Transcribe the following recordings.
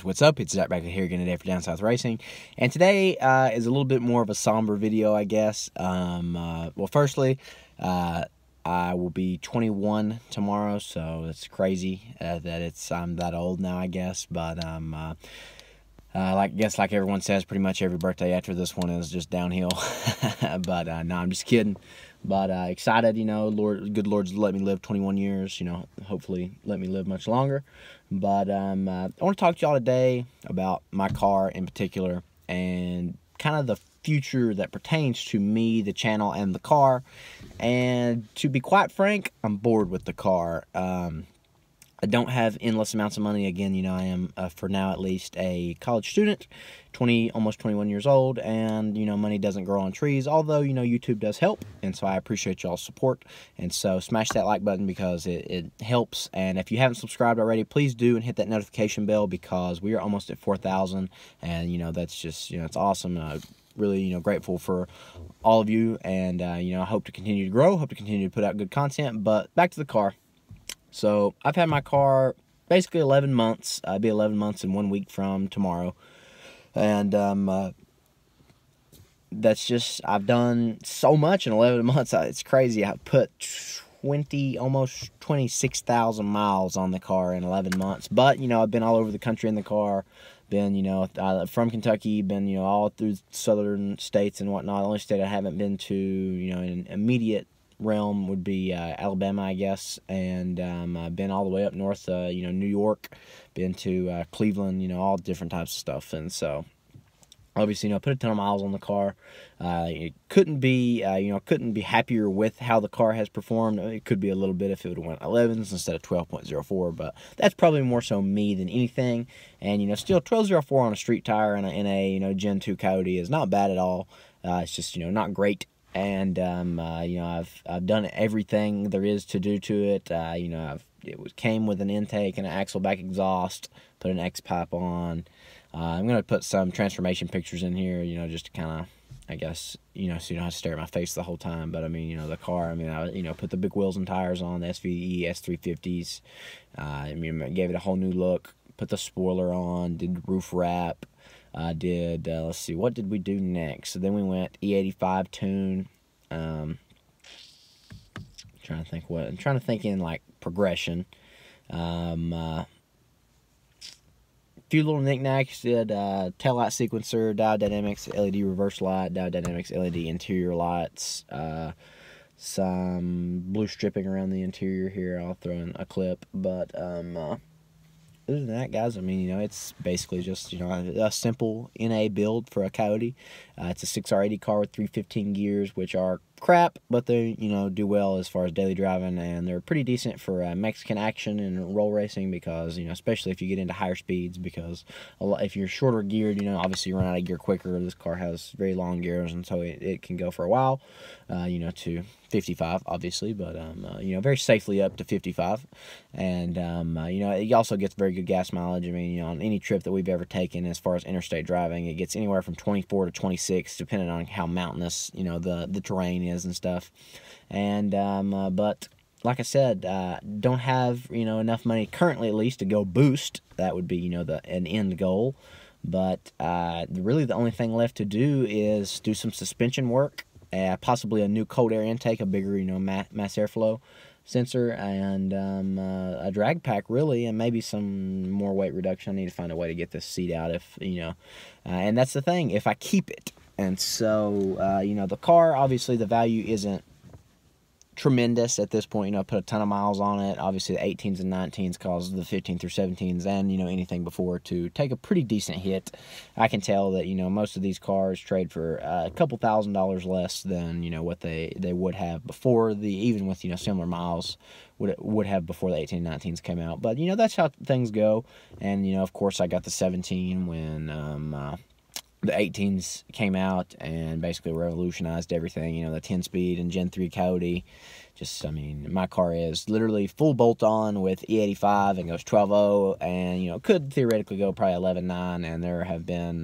guys, what's up? It's Zach back here again today for Down South Racing, and today is a little bit more of a somber video, I guess. Well, firstly, I will be 21 tomorrow, so it's crazy that I'm that old now, I guess. But like everyone says, pretty much every birthday after this one is just downhill. But no, I'm just kidding. But excited, good Lord's let me live 21 years, hopefully let me live much longer. But I want to talk to y'all today about my car in particular and kind of the future that pertains to me, the channel, and the car. And to be quite frank, I'm bored with the car. I don't have endless amounts of money. Again, I am, for now at least, a college student, almost 21 years old, and, money doesn't grow on trees, although, YouTube does help, and so I appreciate y'all's support, and so smash that like button because it helps, and if you haven't subscribed already, please do, and hit that notification bell because we are almost at 4,000, and, that's just, it's awesome. Really, grateful for all of you, and, I hope to continue to grow, hope to continue to put out good content, but back to the car. So, I've had my car basically 11 months. It'll be 11 months in 1 week from tomorrow. And, that's just, I've done so much in 11 months. It's crazy. I put almost 26,000 miles on the car in 11 months. But, I've been all over the country in the car. Been, from Kentucky, been, all through southern states and whatnot. The only state I haven't been to, in an immediate realm would be Alabama, I guess, and I've been all the way up north, New York, been to Cleveland, all different types of stuff, and so obviously, put a ton of miles on the car. It couldn't be, couldn't be happier with how the car has performed. It could be a little bit if it would have went 11s instead of 12.04, but that's probably more so me than anything. And, still 12.04 on a street tire in a Gen 2 Coyote is not bad at all. It's just, not great. And, I've done everything there is to do to it. It came with an intake and an axle back exhaust, put an X-pipe on. I'm going to put some transformation pictures in here, just to kind of, I guess, so you don't have to stare at my face the whole time. But, the car, I put the big wheels and tires on, the S550s. Gave it a whole new look, put the spoiler on, did the roof wrap. Let's see, what did we do next? So then we went E85 tune. I'm trying to think in, like, progression. Few little knickknacks, did tail light sequencer, diode dynamics, LED reverse light, diode dynamics, LED interior lights, some blue stripping around the interior here. I'll throw in a clip, but other than that, guys, it's basically just, a simple NA build for a Coyote. It's a 6R80 car with 315 gears, which are crap, but they, do well as far as daily driving, and they're pretty decent for Mexican action and roll racing because, especially if you get into higher speeds, because if you're shorter geared, obviously you run out of gear quicker. This car has very long gears, and so it can go for a while, to 55, obviously, but, very safely up to 55, and, it also gets very good gas mileage. On any trip that we've ever taken as far as interstate driving, it gets anywhere from 24 to 26, depending on how mountainous, the terrain is and stuff, and, but, like I said, don't have, enough money currently, at least, to go boost. That would be, an end goal, but, really the only thing left to do is do some suspension work, possibly a new cold air intake, a bigger, mass airflow sensor, and a drag pack, really, and maybe some more weight reduction. I need to find a way to get this seat out if, and that's the thing, if I keep it. And so, the car, obviously, the value isn't tremendous at this point. Put a ton of miles on it. Obviously, the 18s and 19s cause the 15 through 17s and, anything before to take a pretty decent hit. I can tell that, most of these cars trade for a couple $1,000s less than, what they would have before even with, similar miles would have before the 18 and 19s came out. But, that's how things go. And, of course, I got the 17 when, the 18s came out and basically revolutionized everything, the 10-speed and Gen 3 Coyote. Just, my car is literally full bolt-on with E85 and goes 12.0 and, could theoretically go probably 11.9, and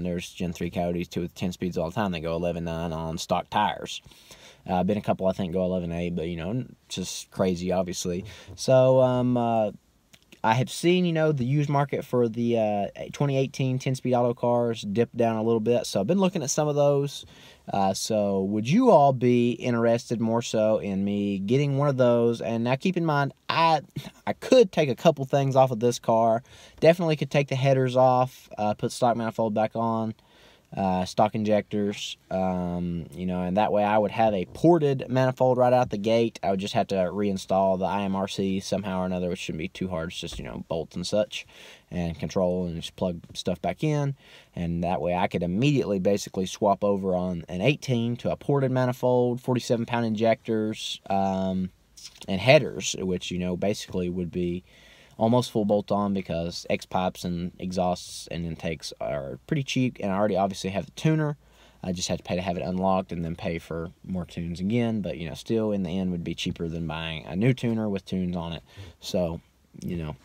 there's Gen 3 Coyotes with 10 speeds all the time that go 11.9 on stock tires. Been a couple, I think, go 11.8, but, just crazy, obviously. So, I have seen, you know, the used market for the 2018 10-speed auto cars dip down a little bit, so I've been looking at some of those. So would you all be interested more so in me getting one of those? And now keep in mind, I could take a couple things off of this car. Definitely could take the headers off, put stock manifold back on, stock injectors, you know, and that way I would have a ported manifold right out the gate. I would just have to reinstall the IMRC somehow or another, which shouldn't be too hard. It's just, you know, bolts and such and control, and just plug stuff back in, and that way I could immediately basically swap over on an 18 to a ported manifold, 47-pound injectors, and headers, which, you know, basically would be almost full bolt on, because X-pipes and exhausts and intakes are pretty cheap, and I already obviously have the tuner. I just had to pay to have it unlocked and then pay for more tunes again, but, you know, still in the end would be cheaper than buying a new tuner with tunes on it. So, you know,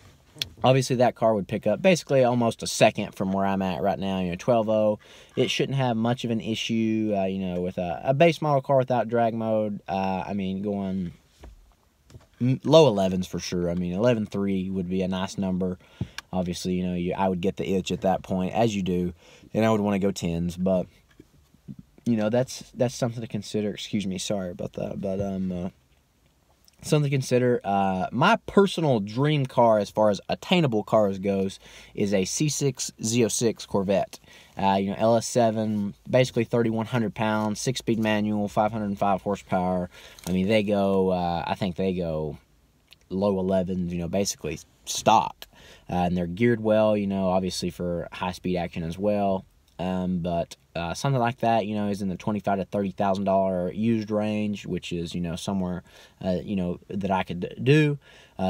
obviously that car would pick up basically almost a second from where I'm at right now. You know, 12.0, it shouldn't have much of an issue, you know, with a base model car without drag mode. I mean, going low 11s for sure. I mean, 11.3 would be a nice number. Obviously, you know, I would get the itch at that point, as you do, and I would want to go 10s. But, you know, that's something to consider. Excuse me, sorry about that. But something to consider. My personal dream car, as far as attainable cars goes, is a C6 Z06 Corvette. You know, LS7, basically 3,100 pounds, 6-speed manual, 505 horsepower. I mean, they go, I think they go low 11s, you know, basically stock. And they're geared well, you know, obviously for high-speed action as well. But something like that, you know, is in the $25,000 to $30,000 used range, which is, you know, somewhere, you know, that I could do.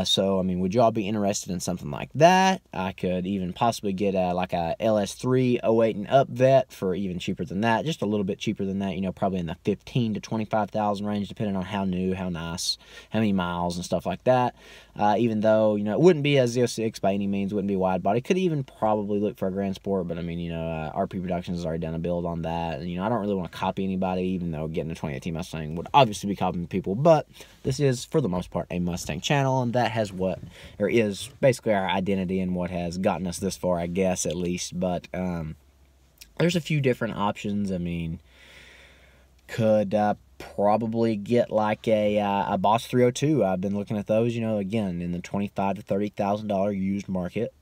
So, I mean, would y'all be interested in something like that? I could even possibly get like a LS3 08 and up vet for even cheaper than that, just a little bit cheaper than that, you know, probably in the $15,000 to $25,000 range, depending on how new, how nice, how many miles and stuff like that. Even though, you know, it wouldn't be a Z06 by any means, wouldn't be wide body. Could even probably look for a Grand Sport, but I mean, you know, RP Productions has already done a build on that, and, you know, I don't really want to copy anybody, even though getting a 2018 Mustang would obviously be copying people, but this is, for the most part, a Mustang channel, and that has what, or is basically our identity and what has gotten us this far, I guess, at least. But there's a few different options. I mean, could probably get like a Boss 302. I've been looking at those, you know, again, in the $25,000 to $30,000 used market.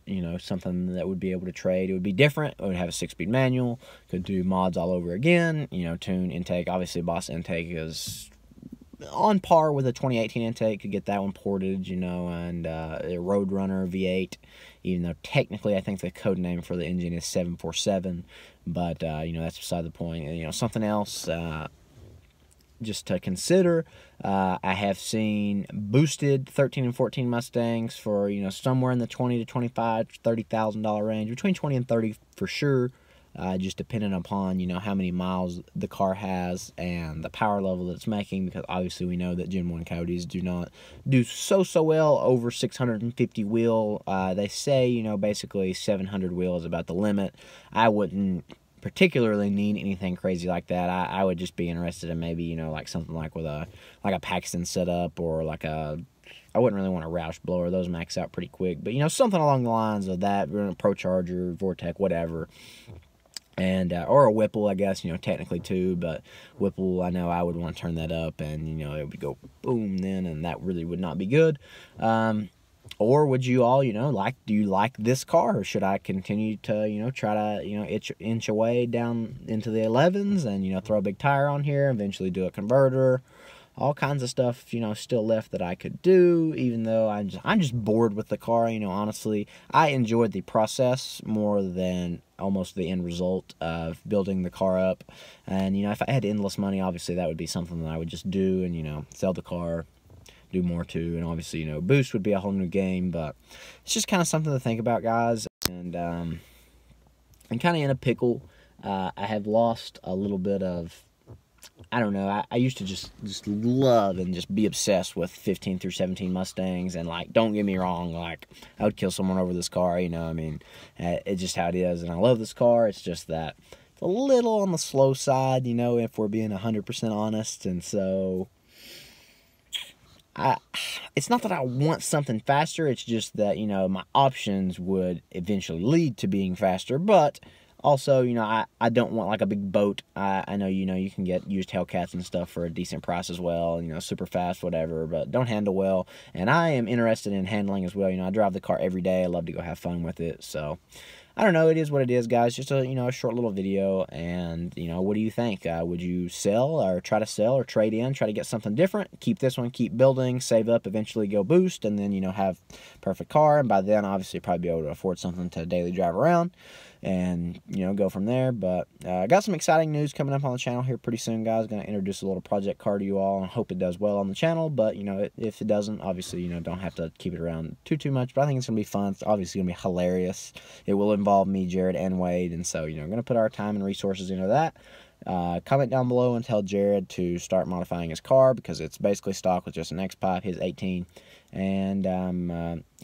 You know, something that would be able to trade. It would be different. It would have a 6-speed manual. Could do mods all over again. You know, tune, intake. Obviously, Boss intake is on par with a 2018 intake. Could get that one ported, you know, and a Roadrunner V8, even though technically I think the code name for the engine is 747, but, you know, that's beside the point. You know, something else just to consider, I have seen boosted 13 and 14 Mustangs for, you know, somewhere in the $20,000 to $25,000 to $30,000 range, between 20 and 30 for sure. Just depending upon, you know, how many miles the car has and the power level that it's making, because obviously we know that Gen 1 Coyotes do not do so well over 650 wheel. They say, you know, basically 700 wheel is about the limit. I wouldn't particularly need anything crazy like that. I would just be interested in maybe, you know, like something like with a Paxton setup, or like I wouldn't really want a Roush blower. Those max out pretty quick. But, you know, something along the lines of that, Pro Charger, Vortec, whatever. And or a Whipple, I guess, you know, technically too, but Whipple, I know I would want to turn that up, and, you know, it would go boom then, and that really would not be good. Or would you all, you know, do you like this car, or should I continue to, you know, try to, you know, inch away down into the 11s and, you know, throw a big tire on here, eventually do a converter? All kinds of stuff, you know, still left that I could do, even though I'm just bored with the car, you know, honestly. I enjoyed the process more than almost the end result of building the car up. And, you know, if I had endless money, obviously that would be something that I would just do and, you know, sell the car, do more to, and obviously, you know, boost would be a whole new game, but it's just kind of something to think about, guys. And I'm kind of in a pickle. I have lost a little bit of, I don't know, I used to just love and just be obsessed with 15 through 17 Mustangs, and, like, don't get me wrong, like, I would kill someone over this car, you know, I mean, it's just how it is, and I love this car. It's just that it's a little on the slow side, you know, if we're being 100% honest, and so it's not that I want something faster, it's just that, you know, my options would eventually lead to being faster, but also, you know, I don't want like a big boat. I know, you know, you can get used Hellcats and stuff for a decent price as well, you know, super fast, whatever, but don't handle well, and I am interested in handling as well. You know, I drive the car every day, I love to go have fun with it, so I don't know, it is what it is, guys. Just a, you know, a short little video, and, you know, what do you think? Would you sell, or try to sell, or trade in, try to get something different? Keep this one, keep building, save up, eventually go boost, and then, you know, have perfect car, and by then, obviously, probably be able to afford something to daily drive around, and, you know, go from there. But I got some exciting news coming up on the channel here pretty soon, guys. Going to introduce a little project car to you all, and hope it does well on the channel. But, you know, if it doesn't, obviously, you know, don't have to keep it around too much. But I think it's going to be fun. It's obviously going to be hilarious. It will involve me, Jared, and Wade, and so, you know, we're going to put our time and resources into that. Comment down below and tell Jared to start modifying his car, because it's basically stock with just an X-Pipe, his 18. And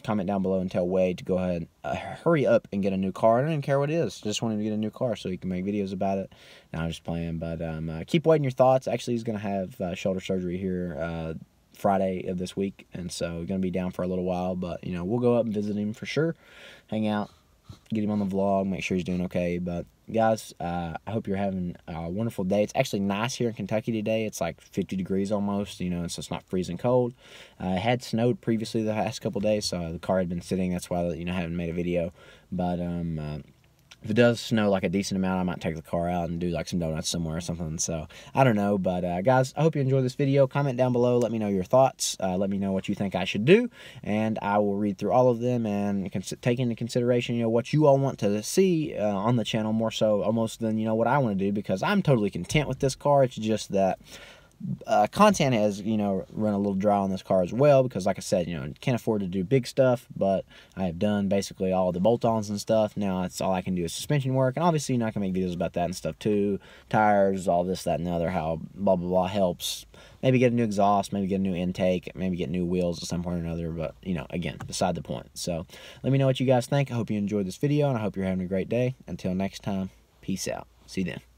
comment down below and tell Wade to go ahead and hurry up and get a new car. I don't even care what it is. Just want him to get a new car so he can make videos about it. Now I'm just playing, but keep waiting your thoughts. Actually, he's going to have shoulder surgery here Friday of this week, and so going to be down for a little while. But, you know, we'll go up and visit him for sure, hang out, get him on the vlog, make sure he's doing okay. But guys, I hope you're having a wonderful day. It's actually nice here in Kentucky today. It's like 50 degrees almost, you know, so it's not freezing cold. It had snowed previously the last couple days, so the car had been sitting. That's why, you know, I haven't made a video. But if it does snow like a decent amount, I might take the car out and do like some donuts somewhere or something. So I don't know, but guys, I hope you enjoyed this video. Comment down below, let me know your thoughts, let me know what you think I should do, and I will read through all of them and take into consideration, you know, what you all want to see on the channel, more so almost than, you know, what I want to do, because I'm totally content with this car. It's just that content has, you know, run a little dry on this car as well, because like I said, you know, can't afford to do big stuff, but I have done basically all the bolt-ons and stuff. Now it's all I can do is suspension work, and obviously, you know, I can make videos about that and stuff too, tires, all this, that, and the other, how blah blah blah helps, maybe get a new exhaust, maybe get a new intake, maybe get new wheels at some point or another. But, you know, again, beside the point. So let me know what you guys think. I hope you enjoyed this video, and I hope you're having a great day. Until next time, peace out. See you then.